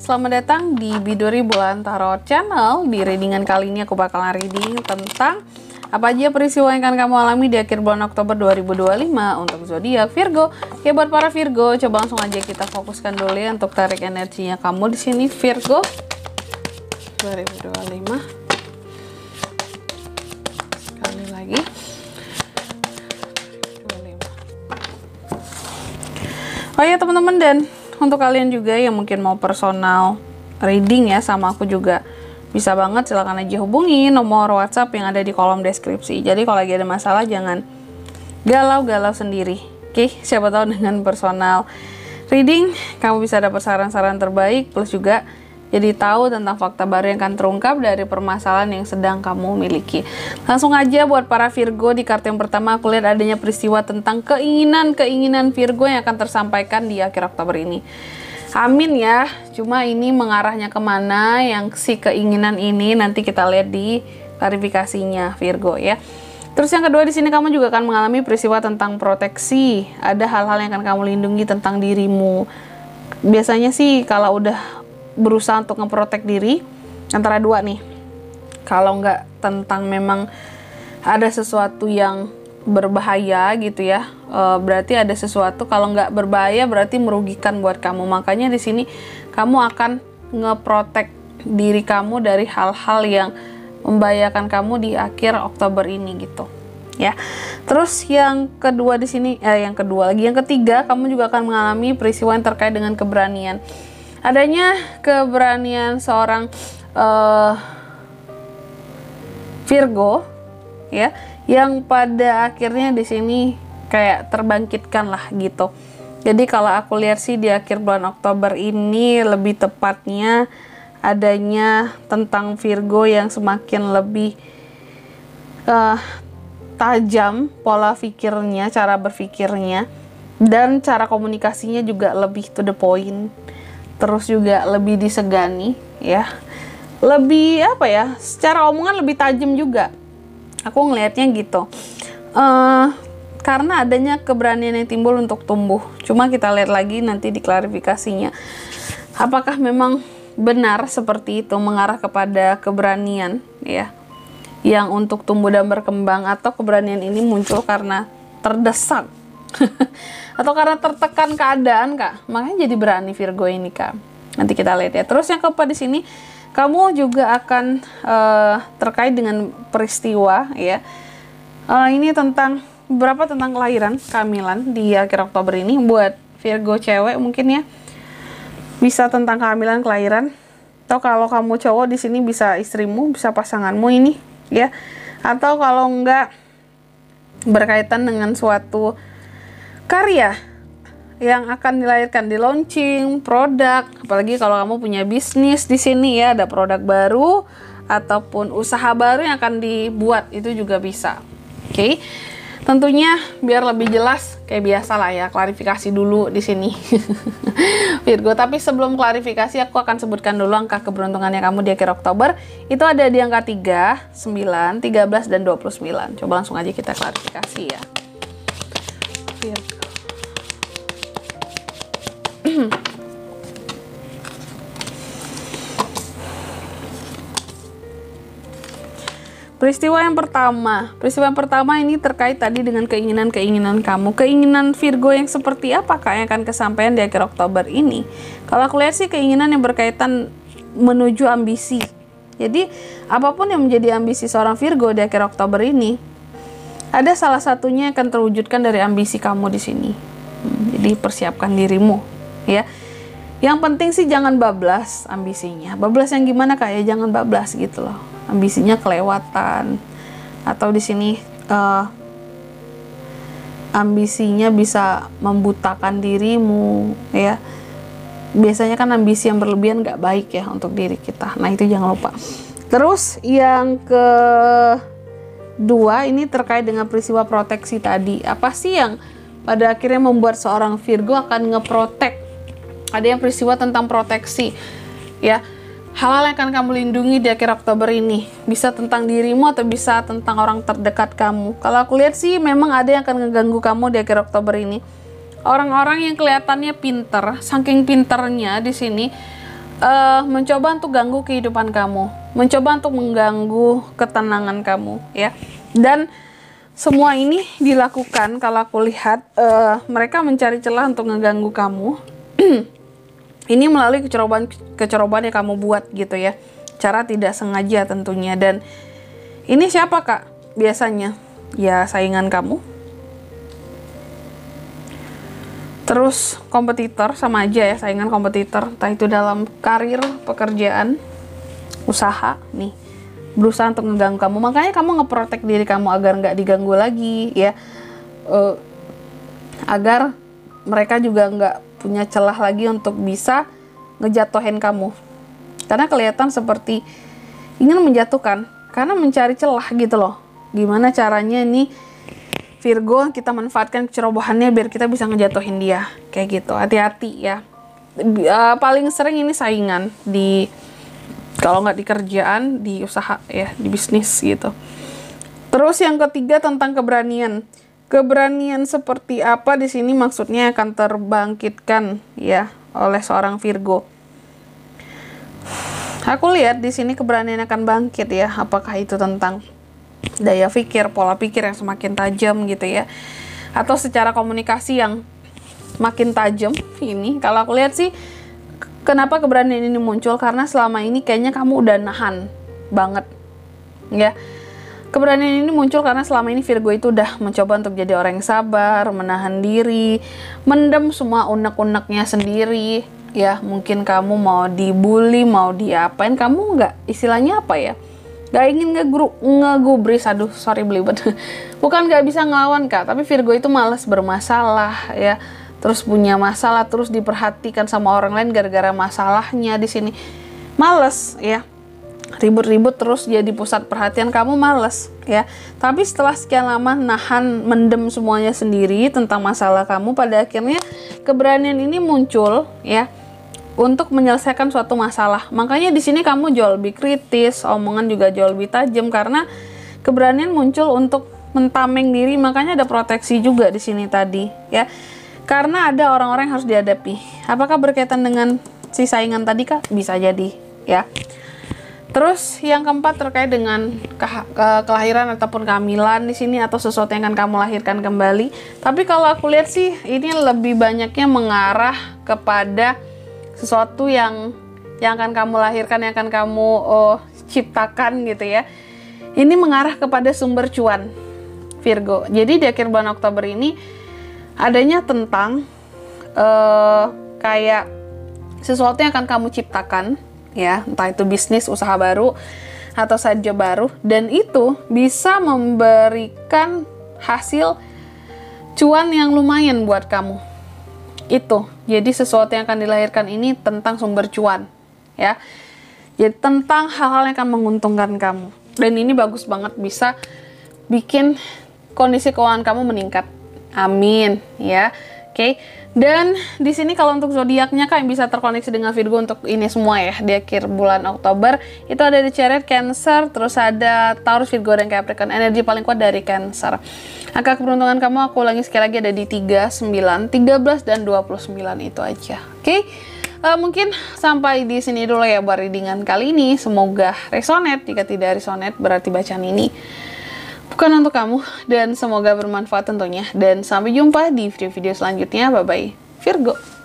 selamat datang di Biduri Bulan Tarot Channel. Di readingan kali ini aku bakalan reading tentang apa aja peristiwa yang akan kamu alami di akhir bulan Oktober 2025 untuk zodiak Virgo. Oke, buat para Virgo, coba langsung aja kita fokuskan dulu ya untuk tarik energinya kamu di sini Virgo 2025. Sekali lagi. Oh ya teman-teman, dan untuk kalian juga yang mungkin mau personal reading ya sama aku juga bisa banget, silahkan aja hubungi nomor WhatsApp yang ada di kolom deskripsi. Jadi kalau lagi ada masalah jangan galau-galau sendiri. Oke, siapa tahu dengan personal reading kamu bisa dapat saran-saran terbaik, plus juga jadi tahu tentang fakta baru yang akan terungkap dari permasalahan yang sedang kamu miliki. Langsung aja buat para Virgo, di kartu yang pertama aku lihat adanya peristiwa tentang keinginan Virgo yang akan tersampaikan di akhir Oktober ini. Amin ya, cuma ini mengarahnya kemana yang si keinginan ini nanti kita lihat di klarifikasinya Virgo ya. Terus yang kedua, di sini kamu juga akan mengalami peristiwa tentang proteksi. Ada hal-hal yang akan kamu lindungi tentang dirimu. Biasanya sih kalau udah berusaha untuk ngeprotek diri, antara dua nih. Kalau nggak tentang memang ada sesuatu yang berbahaya gitu ya, berarti ada sesuatu. Kalau nggak berbahaya berarti merugikan buat kamu. Makanya di sini kamu akan ngeprotek diri kamu dari hal-hal yang membahayakan kamu di akhir Oktober ini gitu ya. Terus yang kedua di sini, yang ketiga, kamu juga akan mengalami peristiwa yang terkait dengan keberanian. Adanya keberanian seorang Virgo ya, yang pada akhirnya di sini kayak terbangkitkan lah gitu. Jadi kalau aku lihat sih di akhir bulan Oktober ini lebih tepatnya adanya tentang Virgo yang semakin lebih tajam pola pikirnya, cara berpikirnya, dan cara komunikasinya juga lebih to the point. Terus juga lebih disegani ya, lebih apa ya, secara omongan lebih tajam juga, aku ngelihatnya gitu. Karena adanya keberanian yang timbul untuk tumbuh. Cuma kita lihat lagi nanti di klarifikasinya, apakah memang benar seperti itu, mengarah kepada keberanian ya, yang untuk tumbuh dan berkembang, atau keberanian ini muncul karena terdesak atau karena tertekan keadaan kak, makanya jadi berani Virgo ini kak. Nanti kita lihat ya. Terus yang keempat di sini kamu juga akan terkait dengan peristiwa ya. Ini tentang tentang kelahiran, kehamilan di akhir Oktober ini buat Virgo cewek mungkin ya. Bisa tentang kehamilan, kelahiran, atau kalau kamu cowok di sini bisa istrimu, bisa pasanganmu ini ya. Atau kalau enggak berkaitan dengan suatu karya yang akan dilahirkan, di launching produk, apalagi kalau kamu punya bisnis di sini ya, ada produk baru ataupun usaha baru yang akan dibuat, itu juga bisa. Oke. Tentunya biar lebih jelas kayak biasa lah ya, klarifikasi dulu di sini Virgo. Tapi sebelum klarifikasi aku akan sebutkan dulu angka keberuntungannya kamu di akhir Oktober. Itu ada di angka 3, 9, 13 dan 29. Coba langsung aja kita klarifikasi ya Virgo. Peristiwa yang pertama ini terkait tadi dengan keinginan kamu. Keinginan Virgo yang seperti apakah yang akan kesampaian di akhir Oktober ini? Kalau aku lihat sih keinginan yang berkaitan menuju ambisi. Jadi apapun yang menjadi ambisi seorang Virgo di akhir Oktober ini, ada salah satunya yang akan terwujudkan dari ambisi kamu di sini. Jadi persiapkan dirimu ya. Yang penting sih jangan bablas ambisinya. Bablas yang gimana kak ya? Jangan bablas gitu loh. Ambisinya kelewatan, atau di sini ambisinya bisa membutakan dirimu ya. Biasanya kan ambisi yang berlebihan nggak baik ya untuk diri kita. Nah itu jangan lupa. Terus yang kedua ini terkait dengan peristiwa proteksi tadi. Apa sih yang pada akhirnya membuat seorang Virgo akan ngeprotek? Ada yang peristiwa tentang proteksi ya. Hal-hal yang akan kamu lindungi di akhir Oktober ini bisa tentang dirimu atau bisa tentang orang terdekat kamu. Kalau aku lihat sih memang ada yang akan ngeganggu kamu di akhir Oktober ini. Orang-orang yang kelihatannya pinter, saking pinternya di sini mencoba untuk ganggu kehidupan kamu, mencoba untuk mengganggu ketenangan kamu, ya. Dan semua ini dilakukan kalau aku lihat mereka mencari celah untuk ngeganggu kamu. Ini melalui kecerobohan yang kamu buat gitu ya. Cara tidak sengaja tentunya. Dan ini siapa Kak? Biasanya ya saingan kamu. Terus kompetitor, sama aja ya, saingan kompetitor. Entah itu dalam karir, pekerjaan, usaha nih. Berusaha untuk ngeganggu kamu. Makanya kamu ngeprotek diri kamu agar nggak diganggu lagi ya. Agar mereka juga nggak punya celah lagi untuk bisa ngejatuhin kamu. Karena kelihatan seperti ingin menjatuhkan, karena mencari celah gitu loh. Gimana caranya nih Virgo kita manfaatkan kecerobohannya biar kita bisa ngejatuhin dia, kayak gitu. Hati-hati ya. Paling sering ini saingan di, kalau nggak di kerjaan, di usaha ya, di bisnis gitu. Terus yang ketiga tentang keberanian. Keberanian seperti apa di sini maksudnya akan terbangkitkan ya oleh seorang Virgo. Aku lihat di sini keberanian akan bangkit ya. Apakah itu tentang daya pikir, pola pikir yang semakin tajam gitu ya, atau secara komunikasi yang makin tajam ini. Kalau aku lihat sih, kenapa keberanian ini muncul? Karena selama ini kayaknya kamu udah nahan banget ya. Keberanian ini muncul karena selama ini Virgo itu udah mencoba untuk jadi orang yang sabar, menahan diri, mendem semua unek-uneknya sendiri ya. Mungkin kamu mau dibully, mau diapain, kamu nggak, istilahnya apa ya, gak ingin ngegubris, aduh sorry belibet. Bukan gak bisa ngelawan Kak, tapi Virgo itu malas bermasalah ya. Terus punya masalah, terus diperhatikan sama orang lain gara-gara masalahnya di sini. Males ya. Ribut-ribut terus jadi pusat perhatian, kamu males ya. Tapi setelah sekian lama nahan, mendem semuanya sendiri tentang masalah kamu, pada akhirnya keberanian ini muncul ya untuk menyelesaikan suatu masalah. Makanya di sini kamu jauh lebih kritis, omongan juga jauh lebih tajam karena keberanian muncul untuk mentameng diri. Makanya ada proteksi juga di sini tadi ya. Karena ada orang-orang yang harus dihadapi. Apakah berkaitan dengan si saingan tadi Kak? Bisa jadi ya. Terus yang keempat terkait dengan kelahiran ataupun kehamilan di sini, atau sesuatu yang akan kamu lahirkan kembali. Tapi kalau aku lihat sih ini lebih banyaknya mengarah kepada sesuatu yang akan kamu lahirkan, yang akan kamu ciptakan gitu ya. Ini mengarah kepada sumber cuan Virgo. Jadi di akhir bulan Oktober ini adanya tentang kayak sesuatu yang akan kamu ciptakan ya, entah itu bisnis, usaha baru, atau side job baru, dan itu bisa memberikan hasil cuan yang lumayan buat kamu. Itu, jadi sesuatu yang akan dilahirkan ini tentang sumber cuan ya. Jadi tentang hal-hal yang akan menguntungkan kamu. Dan ini bagus banget, bisa bikin kondisi keuangan kamu meningkat. Amin ya. Oke. Dan di sini kalau untuk zodiaknya Kak yang bisa terkoneksi dengan Virgo untuk ini semua ya di akhir bulan Oktober, itu ada di Chariot, Cancer, terus ada Taurus, Virgo, dan Capricorn. Energi paling kuat dari Cancer. Angka keberuntungan kamu aku ulangi sekali lagi ada di 3, 9, 13, dan 29, itu aja. Oke. Mungkin sampai di sini dulu ya buat readingan kali ini. Semoga resonate. Jika tidak resonate berarti bacaan ini bukan untuk kamu, dan semoga bermanfaat tentunya. Dan sampai jumpa di video-video selanjutnya. Bye-bye Virgo.